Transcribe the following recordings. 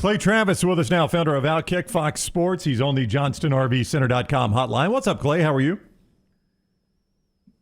Clay Travis with us now, founder of Outkick Fox Sports. He's on the JohnstonRVCenter.com hotline. What's up, Clay? How are you?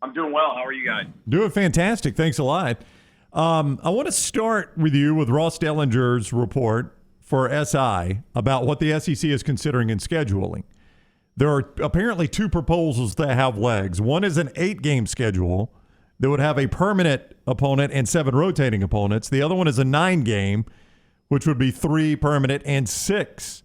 I'm doing well. How are you guys? Doing fantastic. Thanks a lot. I want to start with you with Ross Dellinger's report for SI about what the SEC is considering in scheduling. There are apparently two proposals that have legs. One is an 8-game schedule that would have a permanent opponent and 7 rotating opponents. The other one is a 9-game, which would be 3 permanent and 6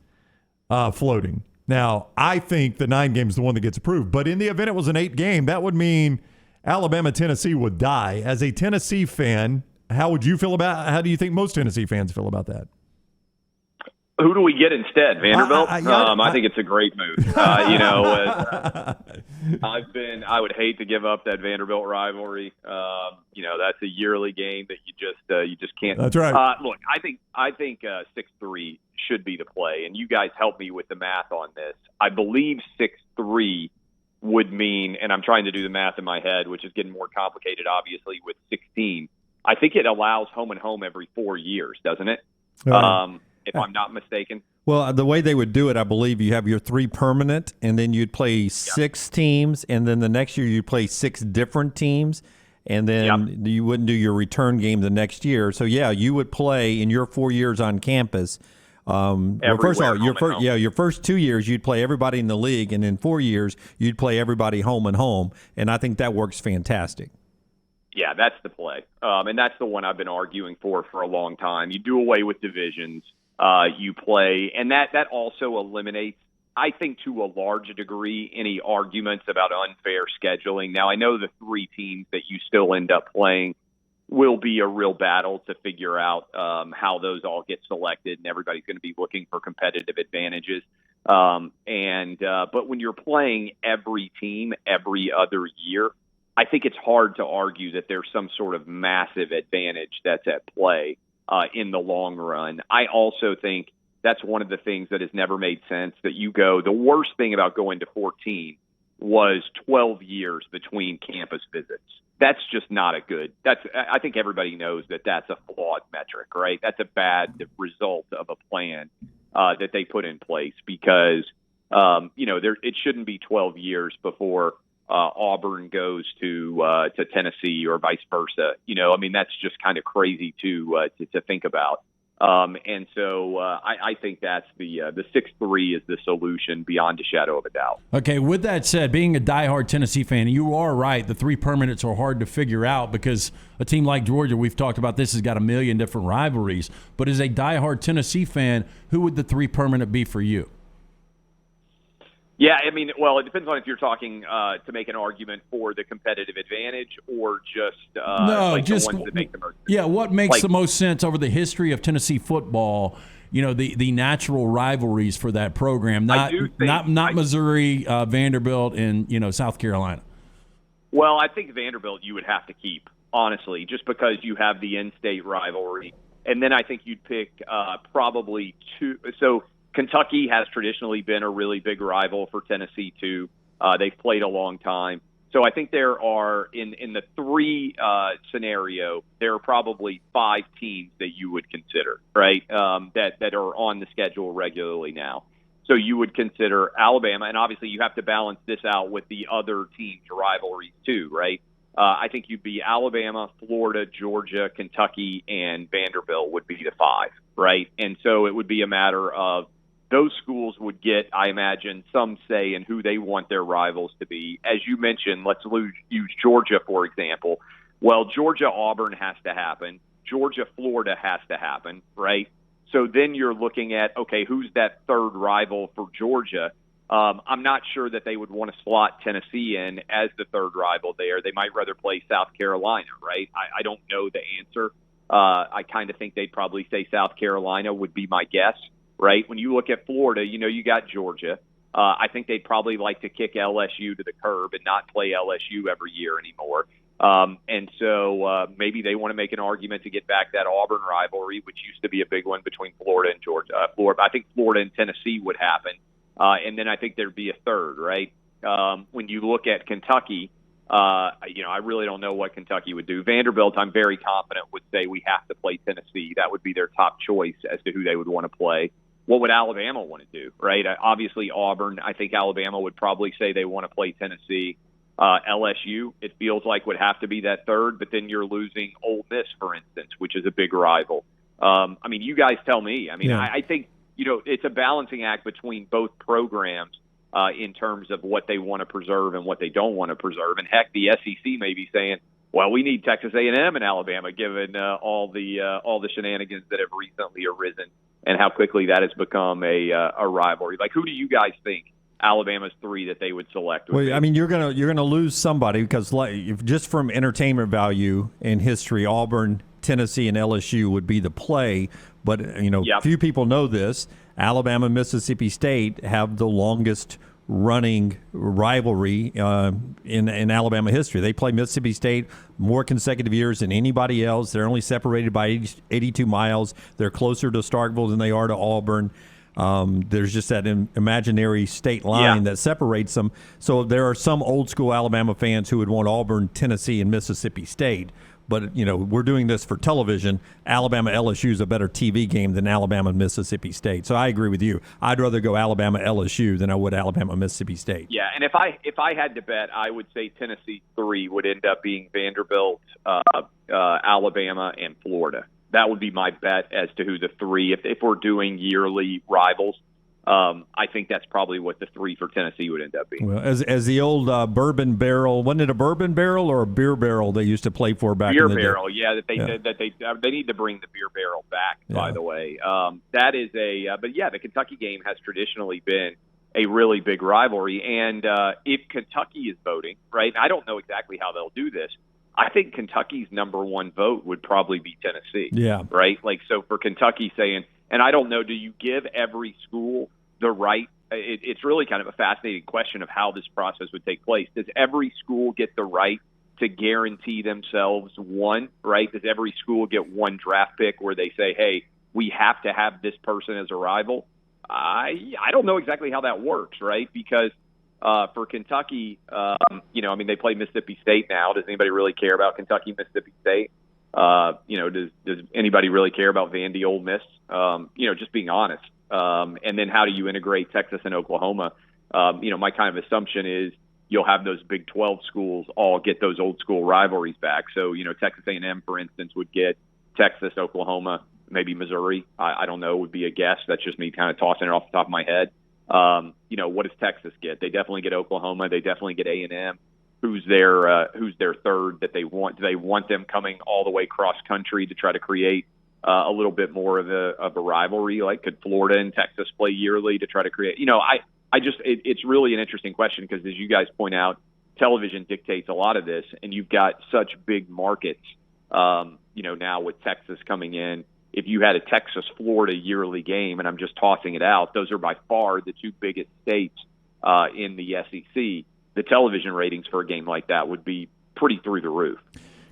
floating. Now, I think the 9 game is the one that gets approved. But in the event it was an 8-game, that would mean Alabama-Tennessee would die. As a Tennessee fan, how do you think most Tennessee fans feel about that? Who do we get instead? Vanderbilt? I think it's a great move. I would hate to give up that Vanderbilt rivalry. That's a yearly game that you just can't. That's right. Look, I think 6-3 should be the play, and you guys help me with the math on this. I believe 6-3 would mean, and I'm trying to do the math in my head, which is getting more complicated, obviously, with 16. I think it allows home and home every 4 years, doesn't it? If I'm not mistaken. Well, the way they would do it, I believe you have your 3 permanent, and then you'd play 6 teams, and then the next year you'd play 6 different teams, and then you wouldn't do your return game the next year. So, you would play in your 4 years on campus. First of all, your first 2 years you'd play everybody in the league, and in 4 years you'd play everybody home and home, and I think that works fantastic. Yeah, that's the play, and that's the one I've been arguing for a long time. You do away with divisions. You play, and that also eliminates, I think, to a large degree, any arguments about unfair scheduling. Now, I know the 3 teams that you still end up playing will be a real battle to figure out how those all get selected, and everybody's going to be looking for competitive advantages. But when you're playing every team every other year, I think it's hard to argue that there's some sort of massive advantage that's at play in the long run. I also think that's one of the things that has never made sense, that the worst thing about going to 14 was 12 years between campus visits. That's just not I think everybody knows that that's a flawed metric, right? That's a bad result of a plan that they put in place because, it shouldn't be 12 years before Auburn goes to Tennessee or vice versa. That's just kind of crazy to think about. And so I think that's the 6-3 is the solution beyond a shadow of a doubt. Okay, with that said, being a diehard Tennessee fan, you are right. The 3 permanents are hard to figure out because a team like Georgia, we've talked about this, has got a million different rivalries. But as a diehard Tennessee fan, who would the 3 permanent be for you? Yeah, it depends on if you're talking to make an argument for the competitive advantage or just the ones that make the most sense. Yeah, what makes the most sense over the history of Tennessee football? The natural rivalries for that program, not Missouri, Vanderbilt, and South Carolina. Well, I think Vanderbilt you would have to keep, honestly, just because you have the in-state rivalry, and then I think you'd pick probably 2. So Kentucky has traditionally been a really big rival for Tennessee, too. They've played a long time. So I think there are, in the 3 scenario, there are probably 5 teams that you would consider, right, that are on the schedule regularly now. So you would consider Alabama, and obviously you have to balance this out with the other teams' rivalries, too, right? I think you'd be Alabama, Florida, Georgia, Kentucky, and Vanderbilt would be the 5, right? And so it would be a matter of those schools would get, I imagine, some say in who they want their rivals to be. As you mentioned, let's use Georgia, for example. Well, Georgia-Auburn has to happen. Georgia-Florida has to happen, right? So then you're looking at, okay, who's that third rival for Georgia? I'm not sure that they would want to slot Tennessee in as the third rival there. They might rather play South Carolina, right? I don't know the answer. I kind of think they'd probably say South Carolina would be my guess. Right? When you look at Florida, you got Georgia. I think they'd probably like to kick LSU to the curb and not play LSU every year anymore. And so maybe they want to make an argument to get back that Auburn rivalry, which used to be a big one between Florida and Georgia. I think Florida and Tennessee would happen. And then I think there'd be a third, right? When you look at Kentucky, I really don't know what Kentucky would do. Vanderbilt, I'm very confident, would say we have to play Tennessee. That would be their top choice as to who they would want to play. What would Alabama want to do, right? Obviously, Auburn, I think Alabama would probably say they want to play Tennessee. LSU, it feels like, would have to be that third, but then you're losing Ole Miss, for instance, which is a big rival. You guys tell me. I think, it's a balancing act between both programs in terms of what they want to preserve and what they don't want to preserve. And heck, the SEC may be saying, well, we need Texas A&M and Alabama, given all the shenanigans that have recently arisen and how quickly that has become a rivalry. Like, who do you guys think Alabama's three that they would select? Well, you're gonna lose somebody because, if just from entertainment value and history, Auburn, Tennessee, and LSU would be the play. But few people know this. Alabama and Mississippi State have the longest running rivalry in Alabama history. They play Mississippi State more consecutive years than anybody else. They're only separated by 82 miles. They're closer to Starkville than they are to Auburn. There's just that imaginary state line that separates them. So there are some old school Alabama fans who would want Auburn, Tennessee, and Mississippi State. But, we're doing this for television. Alabama LSU is a better TV game than Alabama and Mississippi State. So I agree with you. I'd rather go Alabama LSU than I would Alabama Mississippi State. Yeah, and if I had to bet, I would say Tennessee 3 would end up being Vanderbilt, Alabama, and Florida. That would be my bet as to who the three, if we're doing yearly rivals. I think that's probably what the three for Tennessee would end up being. Well, as the old bourbon barrel, wasn't it a bourbon barrel or a beer barrel they used to play for back in the day? Beer barrel, they need to bring the beer barrel back. By the way, that is the Kentucky game has traditionally been a really big rivalry, and if Kentucky is voting, right, I don't know exactly how they'll do this. I think Kentucky's number one vote would probably be Tennessee. Yeah, right. Like, so for Kentucky saying. And I don't know, do you give every school the right? It's really kind of a fascinating question of how this process would take place. Does every school get the right to guarantee themselves one, right? Does every school get one draft pick where they say, hey, we have to have this person as a rival? I don't know exactly how that works, right? Because for Kentucky, they play Mississippi State now. Does anybody really care about Kentucky, Mississippi State? Does anybody really care about Vandy, Ole Miss? Just being honest. And then how do you integrate Texas and Oklahoma? My kind of assumption is you'll have those Big 12 schools all get those old school rivalries back. So, Texas A&M, for instance, would get Texas, Oklahoma, maybe Missouri. I don't know, would be a guess. That's just me kind of tossing it off the top of my head. What does Texas get? They definitely get Oklahoma. They definitely get A&M. Who's their third that they want? Do they want them coming all the way cross country to try to create a little bit more of a rivalry? Like, could Florida and Texas play yearly to try to create? It's really an interesting question because, as you guys point out, television dictates a lot of this, and you've got such big markets. Now with Texas coming in, if you had a Texas-Florida yearly game, and I'm just tossing it out, those are by far the two biggest states in the SEC. The television ratings for a game like that would be pretty through the roof.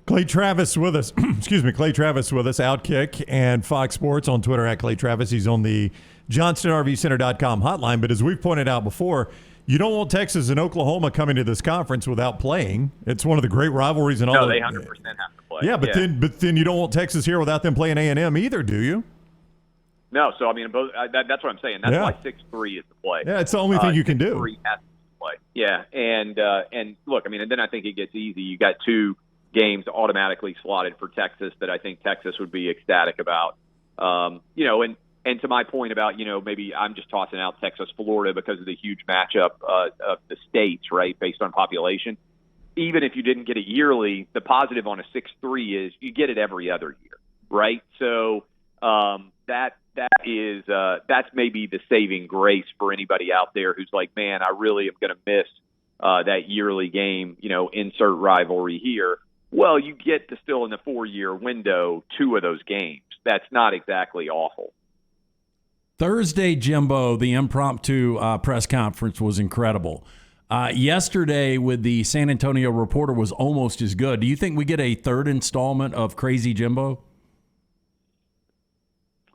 Clay Travis with us. Clay Travis with us, Outkick and Fox Sports on Twitter at Clay Travis. He's on the JohnstonRVCenter.com hotline. But as we've pointed out before, you don't want Texas and Oklahoma coming to this conference without playing. It's one of the great rivalries in all. No, they 100% have to play. Yeah, but then you don't want Texas here without them playing A&M either, do you? No, so that's what I'm saying. That's why 6-3 is the play. Yeah, it's the only thing you can do. 6-3 has to play. Yeah, and look, and then I think it gets easy. You got two games automatically slotted for Texas that I think Texas would be ecstatic about. And to my point about, maybe I'm just tossing out Texas, Florida because of the huge matchup of the states, right, based on population. Even if you didn't get it yearly, the positive on a 6-3 is you get it every other year, right? So that's maybe the saving grace for anybody out there who's like, man, I really am going to miss that yearly game, insert rivalry here. Well, you get to still in the 4-year window 2 of those games. That's not exactly awful. Thursday, Jimbo, the impromptu press conference was incredible. Yesterday with the San Antonio Reporter was almost as good. Do you think we get a third installment of Crazy Jimbo?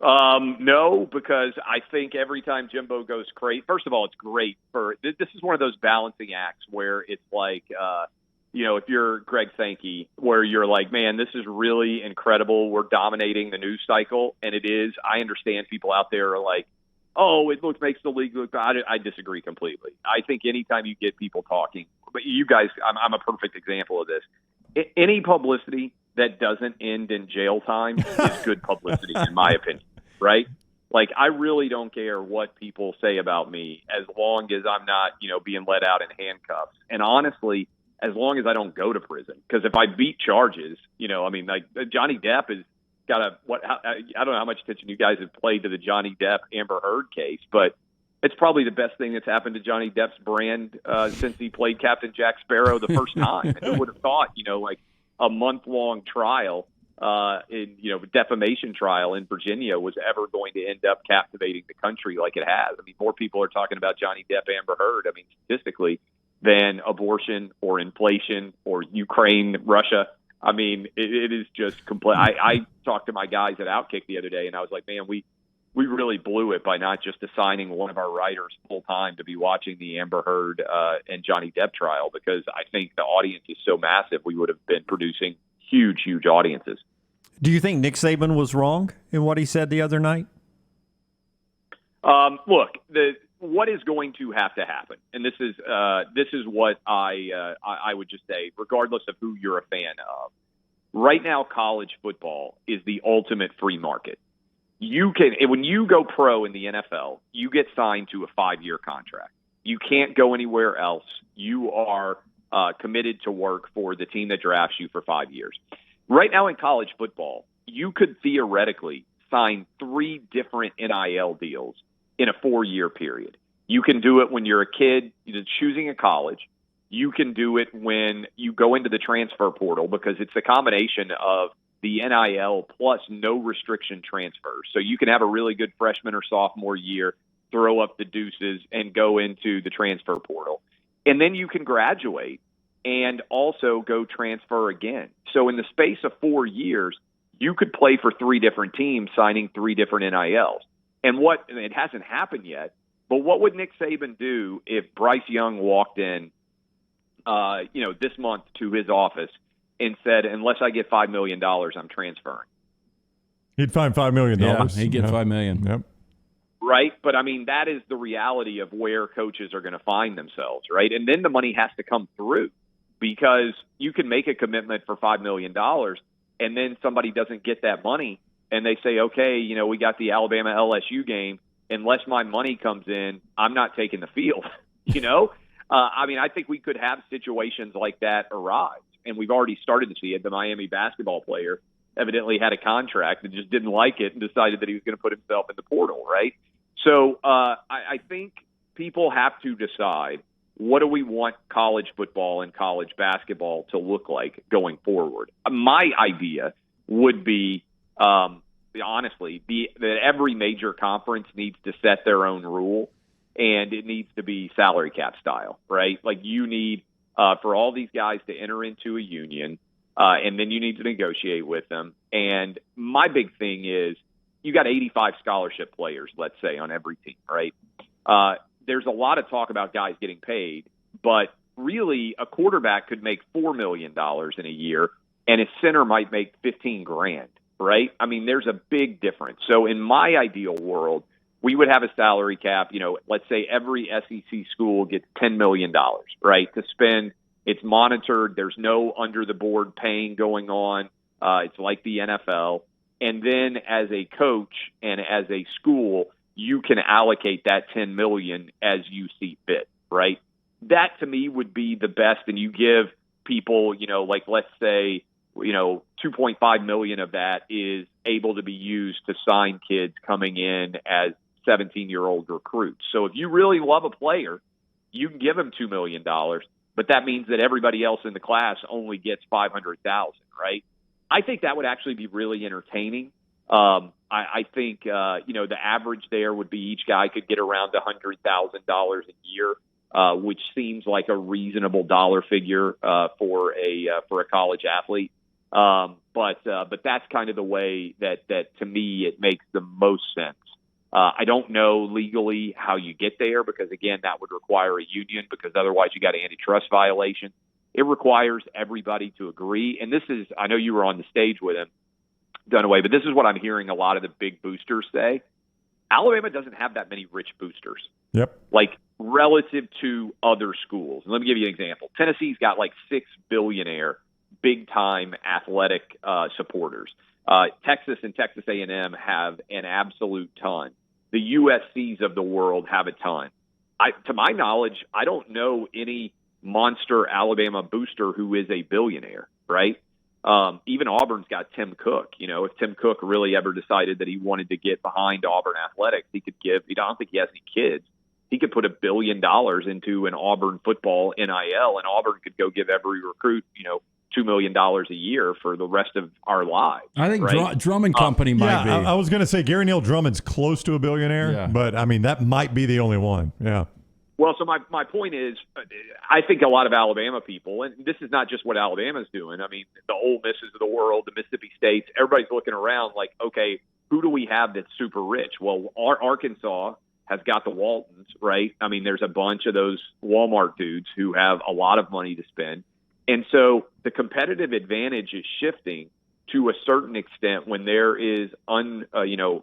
No, because I think every time Jimbo goes crazy, first of all, it's great this is one of those balancing acts where it's like, if you're Greg Sankey, where you're like, man, this is really incredible. We're dominating the news cycle, and it is. I understand people out there are like, oh, it makes the league look bad. I disagree completely. I think anytime you get people talking, but you guys, I'm a perfect example of this. Any publicity that doesn't end in jail time is good publicity, in my opinion, right? Like, I really don't care what people say about me as long as I'm not, being let out in handcuffs. And honestly, as long as I don't go to prison. Because if I beat charges, like Johnny Depp has got I don't know how much attention you guys have played to the Johnny Depp Amber Heard case, but it's probably the best thing that's happened to Johnny Depp's brand since he played Captain Jack Sparrow the first time. And who would have thought, like a month-long trial, defamation trial in Virginia was ever going to end up captivating the country like it has. I mean, more people are talking about Johnny Depp, Amber Heard, statistically, than abortion or inflation or Ukraine, Russia. I mean, it is just complete. I talked to my guys at Outkick the other day, and I was like, man, we really blew it by not just assigning one of our writers full time to be watching the Amber Heard and Johnny Depp trial, because I think the audience is so massive, we would have been producing huge, huge audiences. Do you think Nick Saban was wrong in what he said the other night? Look, what is going to have to happen, and this is what I would just say, regardless of who you're a fan of. Right now, college football is the ultimate free market. When you go pro in the NFL, you get signed to a 5-year contract. You can't go anywhere else. You are committed to work for the team that drafts you for 5 years. Right now in college football, you could theoretically sign 3 different NIL deals in a 4-year period. You can do it when you're a kid choosing a college. You can do it when you go into the transfer portal, because it's a combination of the NIL plus no restriction transfers. So you can have a really good freshman or sophomore year, throw up the deuces, and go into the transfer portal. And then you can graduate and also go transfer again. So in the space of 4 years, you could play for 3 different teams, signing 3 different NILs. And it hasn't happened yet, but what would Nick Saban do if Bryce Young walked in, this month to his office and said, unless I get $5 million, I'm transferring? He'd find $5 million. Yeah, he'd get $5 million. Yep. Right? But, that is the reality of where coaches are going to find themselves, right? And then the money has to come through, because you can make a commitment for $5 million and then somebody doesn't get that money and they say, okay, we got the Alabama LSU game. Unless my money comes in, I'm not taking the field, I think we could have situations like that arise. And we've already started to see it. The Miami basketball player evidently had a contract and just didn't like it and decided that he was going to put himself in the portal, right? So I think people have to decide, what do we want college football and college basketball to look like going forward? My idea would be, honestly, that every major conference needs to set their own rule, and it needs to be salary cap style, right? Like, you need for all these guys to enter into a union, and then you need to negotiate with them. And my big thing is, you got 85 scholarship players, let's say, on every team, right? There's a lot of talk about guys getting paid, but really a quarterback could make $4 million in a year, and a center might make $15,000, right? There's a big difference. So in my ideal world, we would have a salary cap. Let's say every SEC school gets $10 million, right, to spend. It's monitored. There's no under the board paying going on. It's like the NFL. And then as a coach and as a school, you can allocate that $10 million as you see fit, right? That to me would be the best. And you give people, let's say, $2.5 million of that is able to be used to sign kids coming in as 17-year-old recruits. So if you really love a player, you can give them $2 million, but that means that everybody else in the class only gets $500,000, right? I think that would actually be really entertaining. I think, the average there would be each guy could get around $100,000 a year, which seems like a reasonable dollar figure for a college athlete. But that's kind of the way that to me it makes the most sense. I don't know legally how you get there, because again, that would require a union, because otherwise you got an antitrust violation it requires everybody to agree. And this is, I know you were on the stage with him, Dunaway, but this is what I'm hearing a lot of the big boosters say. Alabama doesn't have that many rich boosters. Yep. Like relative to other schools. And let me give you an example. Tennessee's got like 6 billionaire big-time athletic supporters. Texas and Texas A&M have an absolute ton. The USCs of the world have a ton. To my knowledge, I don't know any monster Alabama booster who is a billionaire, right? Even Auburn's got Tim Cook. You know, if Tim Cook really ever decided that he wanted to get behind Auburn athletics, he could give, I don't think he has any kids. He could put $1 billion into an Auburn football NIL, and Auburn could go give every recruit, $2 million a year for the rest of our lives. I think right? Drummond Company might be. I was going to say Gary Neal Drummond's close to a billionaire, but I mean, that might be the only one. Yeah. Well, so my point is, I think a lot of Alabama people, and this is not just what Alabama's doing. I mean, the Ole Misses of the world, the Mississippi States, everybody's looking around like, okay, who do we have that's super rich? Well, Arkansas has got the Waltons, right? I mean, there's a bunch of those Walmart dudes who have a lot of money to spend. And so the competitive advantage is shifting to a certain extent when there is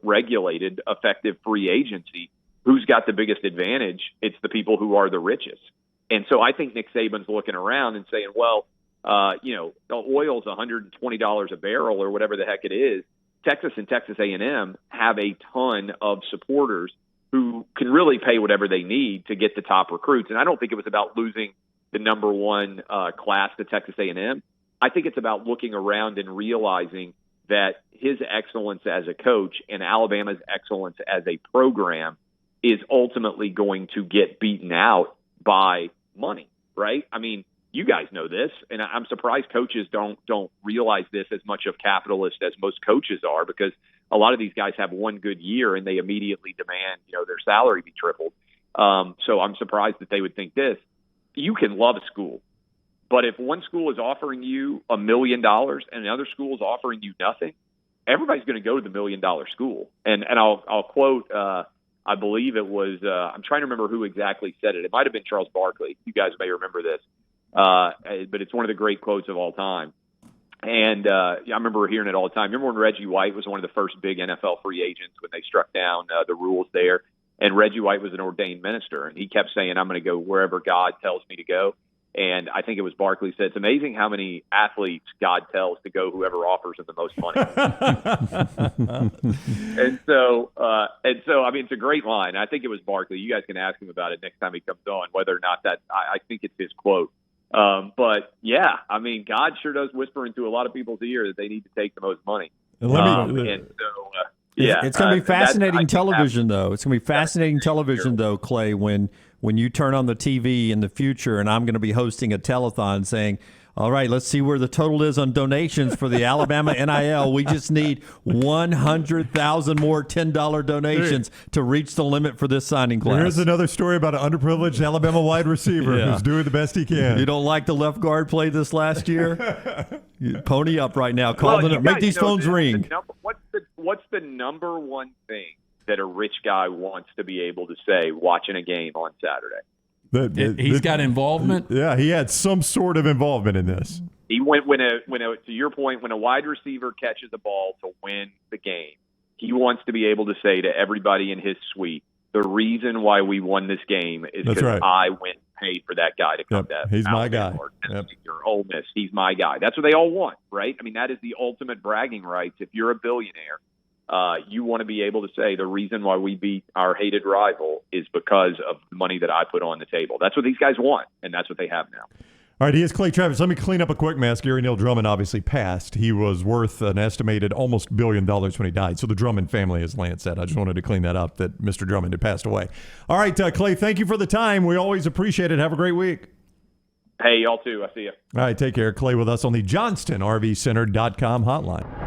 regulated, effective free agency. Who's got the biggest advantage? It's the people who are the richest. And so I think Nick Saban's looking around and saying, well, the oil's $120 a barrel or whatever the heck it is. Texas and Texas A&M have a ton of supporters who can really pay whatever they need to get the top recruits. And I don't think it was about losing the number one class to Texas A&M. I think it's about looking around and realizing that his excellence as a coach and Alabama's excellence as a program is ultimately going to get beaten out by money, right? I mean, you guys know this, and I'm surprised coaches don't realize this as much of capitalist as most coaches are, because a lot of these guys have one good year and they immediately demand, their salary be tripled. So I'm surprised that they would think this. You can love a school, but if one school is offering you $1 million and another school is offering you nothing, everybody's going to go to the $1 million school. And I'll quote, I believe it was, I'm trying to remember who exactly said it. It might have been Charles Barkley. You guys may remember this. But it's one of the great quotes of all time. And I remember hearing it all the time. Remember when Reggie White was one of the first big NFL free agents when they struck down the rules there? And Reggie White was an ordained minister, and he kept saying, I'm going to go wherever God tells me to go. And I think it was Barkley said, it's amazing how many athletes God tells to go whoever offers them the most money. and so, I mean, it's a great line. I think it was Barkley. You guys can ask him about it next time he comes on, whether or not I think it's his quote. But yeah, I mean, God sure does whisper into a lot of people's ear that they need to take the most money. It's going to be fascinating television, though. It's going to be fascinating television, though, Clay, when you turn on the TV in the future and I'm going to be hosting a telethon saying, all right, let's see where the total is on donations for the Alabama NIL. We just need 100,000 more $10 donations to reach the limit for this signing class. Here's another story about an underprivileged Alabama wide receiver who's doing the best he can. You don't like the left guard play this last year? Pony up right now. Make these phones ring. What's the number one thing that a rich guy wants to be able to say watching a game on Saturday? He's got involvement? Yeah, he had some sort of involvement in this. He went to your point, when a wide receiver catches a ball to win the game, he wants to be able to say to everybody in his suite, the reason why we won this game is because I went and paid for that guy to come down. He's my guy. Or Ole Miss, he's my guy. That's what they all want, right? I mean, that is the ultimate bragging rights. If you're a billionaire, you want to be able to say the reason why we beat our hated rival is because of the money that I put on the table. That's what these guys want, and that's what they have now. All right, he is Clay Travis. Let me clean up a quick mess. Gary Neal Drummond obviously passed. He was worth an estimated almost $1 billion when he died. So the Drummond family, as Lance said. I just wanted to clean that up, that Mr. Drummond had passed away. All right, Clay, thank you for the time. We always appreciate it. Have a great week. Hey, y'all too. I see you. All right, take care. Clay with us on the JohnstonRVCenter.com hotline.